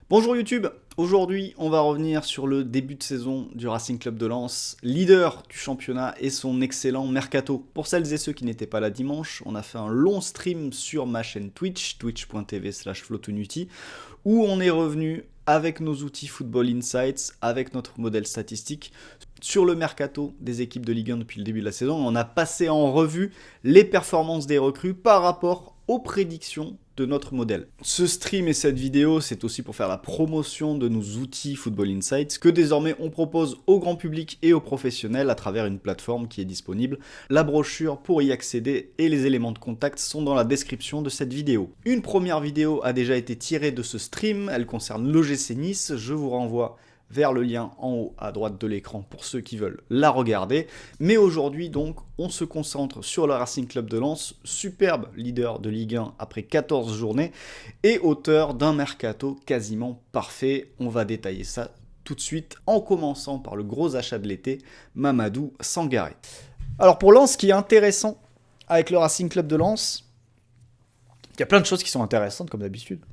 Bonjour YouTube, aujourd'hui on va revenir sur le début de saison du Racing Club de Lens, leader du championnat et son excellent mercato. Pour celles et ceux qui n'étaient pas là dimanche, on a fait un long stream sur ma chaîne Twitch, twitch.tv/flotunuti, où on est revenu avec nos outils Football Insights, avec notre modèle statistique, sur le mercato des équipes de Ligue 1 depuis le début de la saison. On a passé en revue les performances des recrues par rapport aux prédictions de notre modèle. Ce stream et cette vidéo, c'est aussi pour faire la promotion de nos outils Football Insights que désormais on propose au grand public et aux professionnels à travers une plateforme qui est disponible. La brochure pour y accéder et les éléments de contact sont dans la description de cette vidéo. Une première vidéo a déjà été tirée de ce stream, elle concerne l'OGC Nice, je vous renvoie vers le lien en haut à droite de l'écran pour ceux qui veulent la regarder. Mais aujourd'hui donc, on se concentre sur le Racing Club de Lens, superbe leader de Ligue 1 après 14 journées et auteur d'un mercato quasiment parfait. On va détailler ça tout de suite en commençant par le gros achat de l'été, Mamadou Sangaré. Alors pour Lens, ce qui est intéressant avec le Racing Club de Lens, il y a plein de choses qui sont intéressantes comme d'habitude.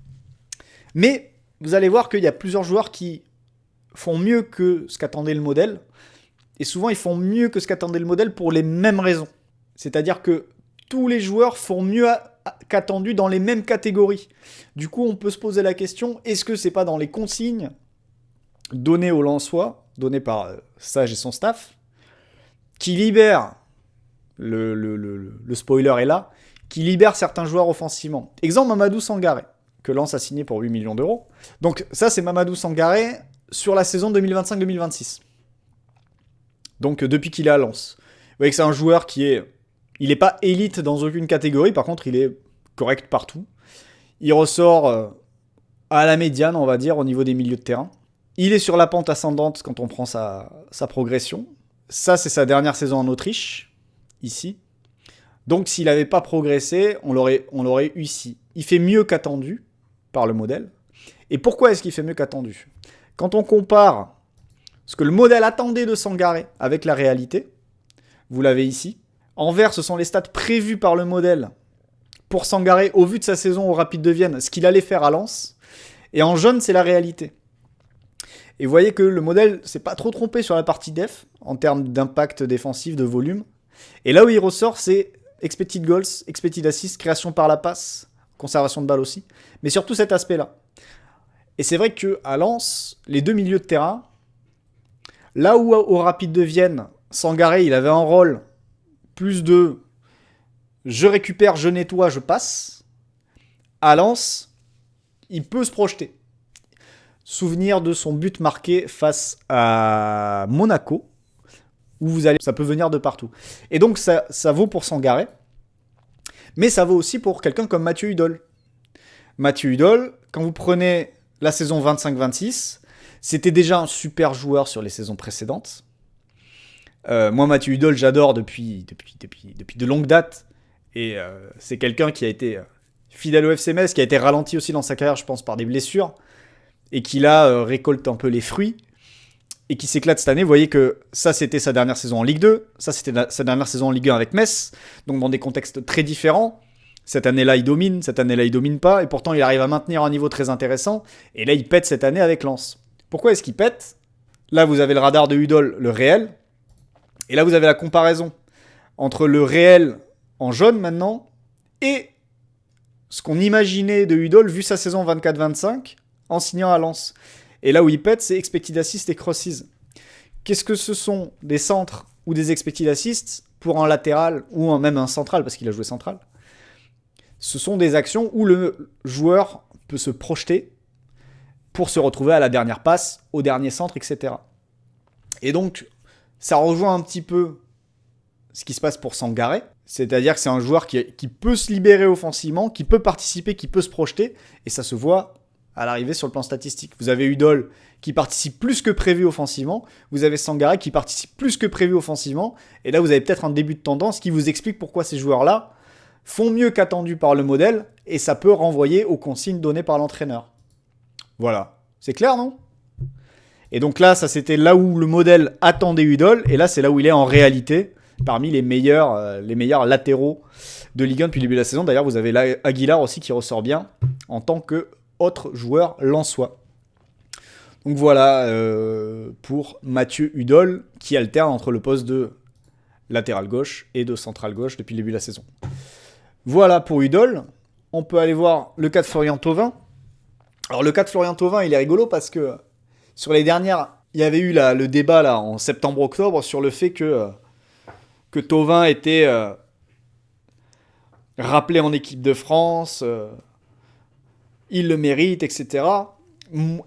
Mais vous allez voir qu'il y a plusieurs joueurs qui font mieux que ce qu'attendait le modèle, et souvent ils font mieux que ce qu'attendait le modèle pour les mêmes raisons. C'est-à-dire que tous les joueurs font mieux qu'attendu dans les mêmes catégories. Du coup, on peut se poser la question, est-ce que c'est pas dans les consignes données aux Lensois, données par Sage et son staff, qui libèrent, le spoiler est là, qui libèrent certains joueurs offensivement. Exemple, Mamadou Sangaré, que Lens a signé pour 8 millions d'euros. Donc ça, c'est Mamadou Sangaré sur la saison 2025-2026. Donc depuis qu'il est à Lens. Vous voyez que c'est un joueur qui est... Il n'est pas élite dans aucune catégorie, par contre il est correct partout. Il ressort à la médiane, on va dire, au niveau des milieux de terrain. Il est sur la pente ascendante quand on prend sa progression. Ça, c'est sa dernière saison en Autriche, ici. Donc s'il n'avait pas progressé, on l'aurait eu ici. Il fait mieux qu'attendu par le modèle. Et pourquoi est-ce qu'il fait mieux qu'attendu ? Quand on compare ce que le modèle attendait de Sangaré avec la réalité, vous l'avez ici. En vert, ce sont les stats prévues par le modèle pour Sangaré au vu de sa saison au Rapide de Vienne, ce qu'il allait faire à Lens. Et en jaune, c'est la réalité. Et vous voyez que le modèle s'est pas trop trompé sur la partie def, en termes d'impact défensif, de volume. Et là où il ressort, c'est expected goals, expected assists, création par la passe, conservation de balle aussi. Mais surtout cet aspect-là. Et c'est vrai qu'à Lens, les deux milieux de terrain, là où au Rapide de Vienne, Sangaré, il avait un rôle plus de je récupère, je nettoie, je passe. À Lens, il peut se projeter. Souvenir de son but marqué face à Monaco, où ça peut venir de partout. Et donc ça vaut pour Sangaré, mais ça vaut aussi pour quelqu'un comme Mathieu Hudol. Mathieu Hudol, quand vous prenez la saison 25-26, c'était déjà un super joueur sur les saisons précédentes. Moi, Mathieu Hudol, j'adore depuis de longues dates. Et c'est quelqu'un qui a été fidèle au FC Metz, qui a été ralenti aussi dans sa carrière, je pense, par des blessures. Et qui là récolte un peu les fruits. Et qui s'éclate cette année. Vous voyez que ça, c'était sa dernière saison en Ligue 2. Ça, c'était sa dernière saison en Ligue 1 avec Metz. Donc dans des contextes très différents. Cette année-là, il domine. Cette année-là, il domine pas. Et pourtant, il arrive à maintenir un niveau très intéressant. Et là, il pète cette année avec Lens. Pourquoi est-ce qu'il pète ? Là, vous avez le radar de Hudol, le réel. Et là, vous avez la comparaison entre le réel en jaune maintenant et ce qu'on imaginait de Hudol vu sa saison 24-25 en signant à Lens. Et là où il pète, c'est expected assists et crosses. Qu'est-ce que ce sont des centres ou des expected assists pour un latéral ou même un central parce qu'il a joué central ? Ce sont des actions où le joueur peut se projeter pour se retrouver à la dernière passe, au dernier centre, etc. Et donc, ça rejoint un petit peu ce qui se passe pour Sangaré. C'est-à-dire que c'est un joueur qui peut se libérer offensivement, qui peut participer, qui peut se projeter. Et ça se voit à l'arrivée sur le plan statistique. Vous avez Hudol qui participe plus que prévu offensivement. Vous avez Sangaré qui participe plus que prévu offensivement. Et là, vous avez peut-être un début de tendance qui vous explique pourquoi ces joueurs-là font mieux qu'attendu par le modèle. Et ça peut renvoyer aux consignes données par l'entraîneur. Voilà. C'est clair, non ? Et donc là, ça c'était là où le modèle attendait Hudol, et là c'est là où il est en réalité, parmi les meilleurs latéraux de Ligue 1 depuis le début de la saison. D'ailleurs, vous avez Aguilar aussi qui ressort bien en tant qu'autre joueur lensois. Donc voilà pour Mathieu Hudol qui alterne entre le poste de latéral gauche et de central gauche depuis le début de la saison. Voilà pour Hudol. On peut aller voir le cas de Florian Thauvin. Alors le cas de Florian Thauvin, il est rigolo parce que sur les dernières, il y avait eu le débat là en septembre-octobre sur le fait que Thauvin était rappelé en équipe de France, il le mérite, etc.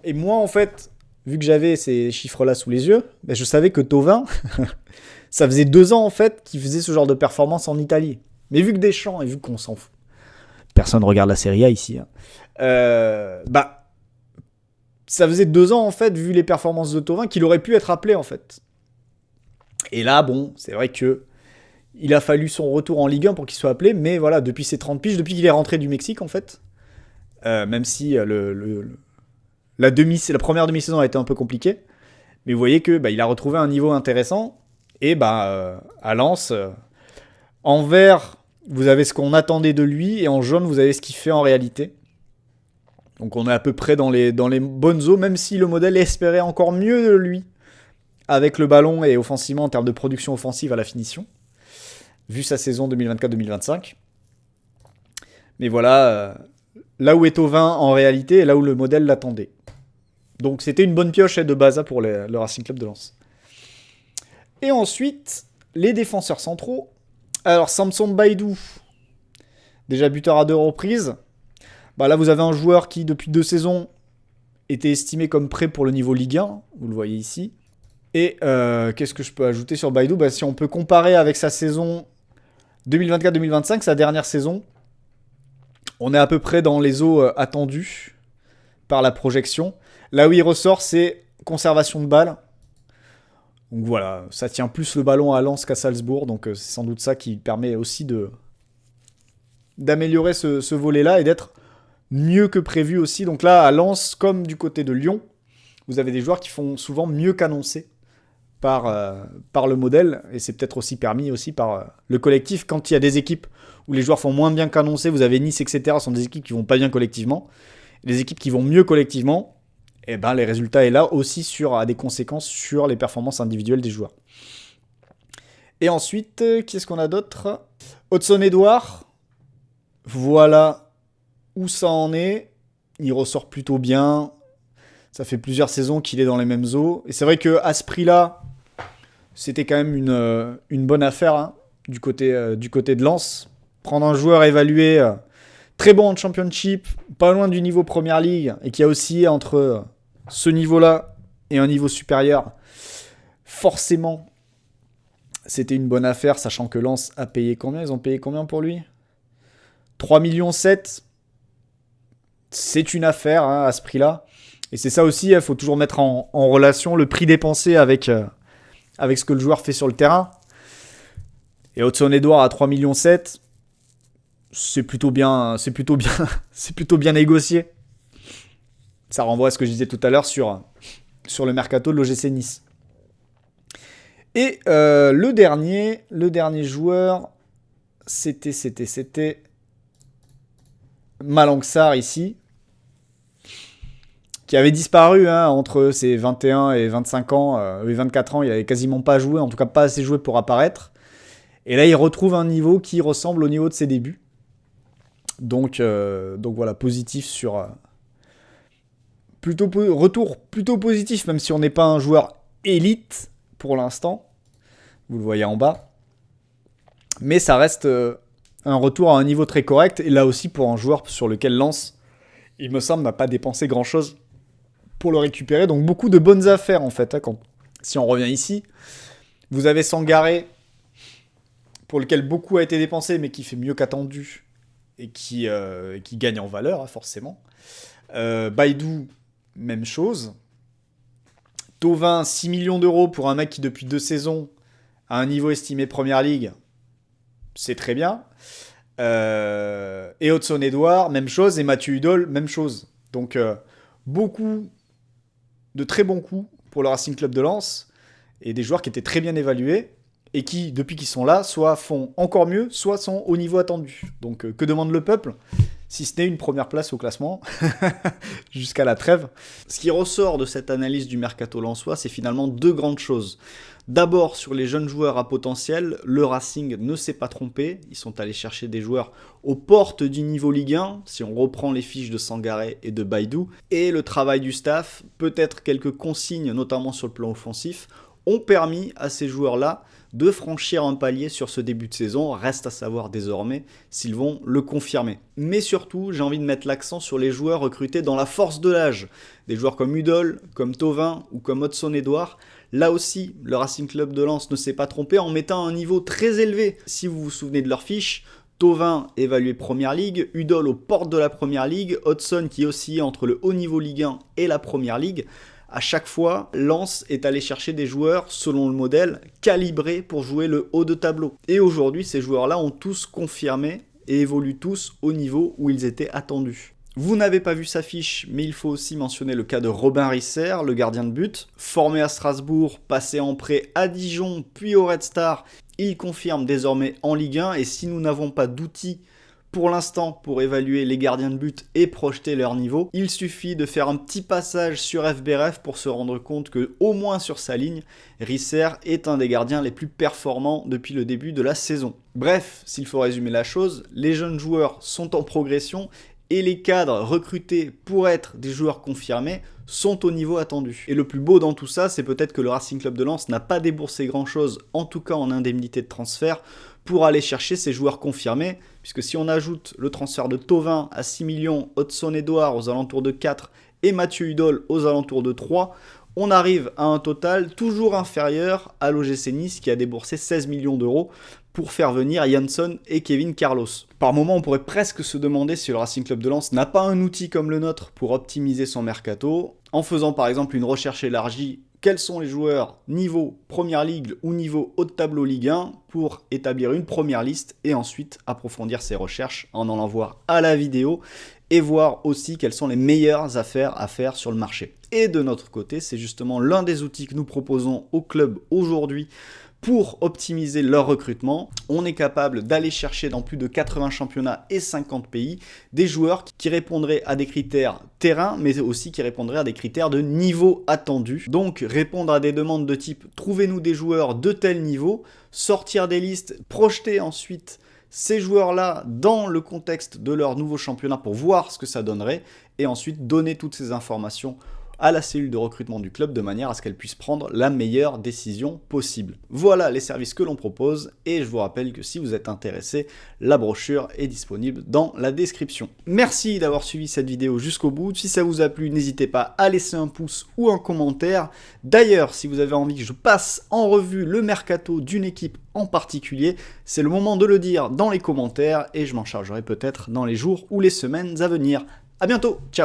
Et moi en fait, vu que j'avais ces chiffres-là sous les yeux, ben, je savais que Thauvin, ça faisait 2 ans en fait qu'il faisait ce genre de performance en Italie. Mais vu que Deschamps et vu qu'on s'en fout, personne regarde la Serie A ici, hein. Ça faisait 2 ans en fait, vu les performances de Thauvin, qu'il aurait pu être appelé en fait. Et là, bon, c'est vrai que il a fallu son retour en Ligue 1 pour qu'il soit appelé, mais voilà, depuis ses 30 piges, depuis qu'il est rentré du Mexique en fait, même si la première demi-saison a été un peu compliquée, mais vous voyez que il a retrouvé un niveau intéressant, et à Lens, en vert, vous avez ce qu'on attendait de lui, et en jaune, vous avez ce qu'il fait en réalité. Donc on est à peu près dans les bonnes eaux, même si le modèle espérait encore mieux de lui, avec le ballon et offensivement en termes de production offensive à la finition, vu sa saison 2024-2025. Mais voilà, là où est Thauvin en réalité, et là où le modèle l'attendait. Donc c'était une bonne pioche de base pour le Racing Club de Lens. Et ensuite, les défenseurs centraux. Alors Samson Baidoo, déjà buteur à 2 reprises. Là vous avez un joueur qui depuis 2 saisons était estimé comme prêt pour le niveau Ligue 1, vous le voyez ici. Et qu'est-ce que je peux ajouter sur Baidoo ? Si on peut comparer avec sa saison 2024-2025, sa dernière saison, on est à peu près dans les eaux attendues par la projection. Là où il ressort, c'est conservation de balle. Donc voilà, ça tient plus le ballon à Lens qu'à Salzbourg, donc c'est sans doute ça qui permet aussi d'améliorer ce volet-là et d'être mieux que prévu aussi. Donc là, à Lens, comme du côté de Lyon, vous avez des joueurs qui font souvent mieux qu'annoncé par le modèle, et c'est peut-être aussi permis aussi par le collectif. Quand il y a des équipes où les joueurs font moins bien qu'annoncé, vous avez Nice, etc., ce sont des équipes qui vont pas bien collectivement. Les équipes qui vont mieux collectivement, les résultats est là aussi a des conséquences sur les performances individuelles des joueurs. Et ensuite, qui est-ce qu'on a d'autre ? Hudson-Edouard, voilà où ça en est. Il ressort plutôt bien. Ça fait plusieurs saisons qu'il est dans les mêmes eaux. Et c'est vrai qu'à ce prix-là, c'était quand même une bonne affaire, hein, du côté de Lens. Prendre un joueur évalué très bon en Championship, pas loin du niveau Première Ligue, et qui a oscillé entre ce niveau-là et un niveau supérieur, forcément, c'était une bonne affaire, sachant que Lens a payé combien ? Ils ont payé combien pour lui ? 3,7 millions. C'est une affaire, hein, à ce prix-là. Et c'est ça aussi, il faut toujours mettre en relation le prix dépensé avec ce que le joueur fait sur le terrain. Et Hudson-Edouard à 3,7 millions, c'est plutôt bien négocié. Ça renvoie à ce que je disais tout à l'heure sur le mercato de l'OGC Nice. Et le dernier joueur, c'était Malang Sarr ici, qui avait disparu entre ses 21 et 25 ans, et 24 ans, il n'avait quasiment pas joué, en tout cas pas assez joué pour apparaître. Et là, il retrouve un niveau qui ressemble au niveau de ses débuts. Donc voilà, positif sur... retour plutôt positif, même si on n'est pas un joueur élite pour l'instant. Vous le voyez en bas. Mais ça reste un retour à un niveau très correct. Et là aussi, pour un joueur sur lequel Lens, il me semble, n'a pas dépensé grand-chose pour le récupérer. Donc beaucoup de bonnes affaires, en fait. Si on revient ici, vous avez Sangaré, pour lequel beaucoup a été dépensé, mais qui fait mieux qu'attendu. Et qui gagne en valeur, forcément. Baidoo, même chose. Thauvin, 6 millions d'euros pour un mec qui, depuis 2 saisons, a un niveau estimé Première Ligue. C'est très bien. Et Hudson-Edouard, même chose. Et Mathieu Hudol, même chose. Donc, beaucoup de très bons coups pour le Racing Club de Lens. Et des joueurs qui étaient très bien évalués. Et qui, depuis qu'ils sont là, soit font encore mieux, soit sont au niveau attendu. Donc, que demande le peuple ? si ce n'est une première place au classement, jusqu'à la trêve. Ce qui ressort de cette analyse du mercato lensois, c'est finalement deux grandes choses. D'abord, sur les jeunes joueurs à potentiel, le Racing ne s'est pas trompé. Ils sont allés chercher des joueurs aux portes du niveau Ligue 1, si on reprend les fiches de Sangaré et de Baïdou. Et le travail du staff, peut-être quelques consignes, notamment sur le plan offensif, ont permis à ces joueurs-là de franchir un palier sur ce début de saison. Reste à savoir désormais s'ils vont le confirmer. Mais surtout, j'ai envie de mettre l'accent sur les joueurs recrutés dans la force de l'âge. Des joueurs comme Udol, comme Thauvin ou comme Hudson-Edouard. Là aussi, le Racing Club de Lens ne s'est pas trompé en mettant un niveau très élevé. Si vous vous souvenez de leur fiche, Thauvin évalué Première Ligue, Udol aux portes de la Première Ligue, Hudson qui oscillait entre le haut niveau Ligue 1 et la Première Ligue. À chaque fois, Lens est allé chercher des joueurs, selon le modèle, calibrés pour jouer le haut de tableau. Et aujourd'hui, ces joueurs-là ont tous confirmé et évoluent tous au niveau où ils étaient attendus. Vous n'avez pas vu sa fiche, mais il faut aussi mentionner le cas de Robin Risser, le gardien de but. Formé à Strasbourg, passé en prêt à Dijon, puis au Red Star, il confirme désormais en Ligue 1. Et si nous n'avons pas d'outils pour l'instant pour évaluer les gardiens de but et projeter leur niveau, il suffit de faire un petit passage sur FBref pour se rendre compte que, au moins sur sa ligne, Risser est un des gardiens les plus performants depuis le début de la saison. Bref, s'il faut résumer la chose, les jeunes joueurs sont en progression et les cadres recrutés pour être des joueurs confirmés sont au niveau attendu. Et le plus beau dans tout ça, c'est peut-être que le Racing Club de Lens n'a pas déboursé grand-chose, en tout cas en indemnité de transfert, pour aller chercher ces joueurs confirmés, puisque si on ajoute le transfert de Thauvin à 6 millions, Hudson-Edouard aux alentours de 4 et Mathieu Udol aux alentours de 3, on arrive à un total toujours inférieur à l'OGC Nice qui a déboursé 16 millions d'euros pour faire venir Jansson et Kevin Carlos. Par moment, on pourrait presque se demander si le Racing Club de Lens n'a pas un outil comme le nôtre pour optimiser son mercato, en faisant par exemple une recherche élargie. Quels sont les joueurs niveau Première Ligue ou niveau haut de tableau Ligue 1 pour établir une première liste et ensuite approfondir ses recherches en allant voir à la vidéo et voir aussi quelles sont les meilleures affaires à faire sur le marché. Et de notre côté, c'est justement l'un des outils que nous proposons au club aujourd'hui pour optimiser leur recrutement. On est capable d'aller chercher dans plus de 80 championnats et 50 pays des joueurs qui répondraient à des critères terrain, mais aussi qui répondraient à des critères de niveau attendu. Donc répondre à des demandes de type « trouvez-nous des joueurs de tel niveau », sortir des listes, projeter ensuite ces joueurs-là dans le contexte de leur nouveau championnat pour voir ce que ça donnerait, et ensuite donner toutes ces informations à la cellule de recrutement du club de manière à ce qu'elle puisse prendre la meilleure décision possible. Voilà les services que l'on propose et je vous rappelle que si vous êtes intéressé, la brochure est disponible dans la description. Merci d'avoir suivi cette vidéo jusqu'au bout. Si ça vous a plu, n'hésitez pas à laisser un pouce ou un commentaire. D'ailleurs, si vous avez envie que je passe en revue le mercato d'une équipe en particulier, c'est le moment de le dire dans les commentaires et je m'en chargerai peut-être dans les jours ou les semaines à venir. À bientôt, ciao!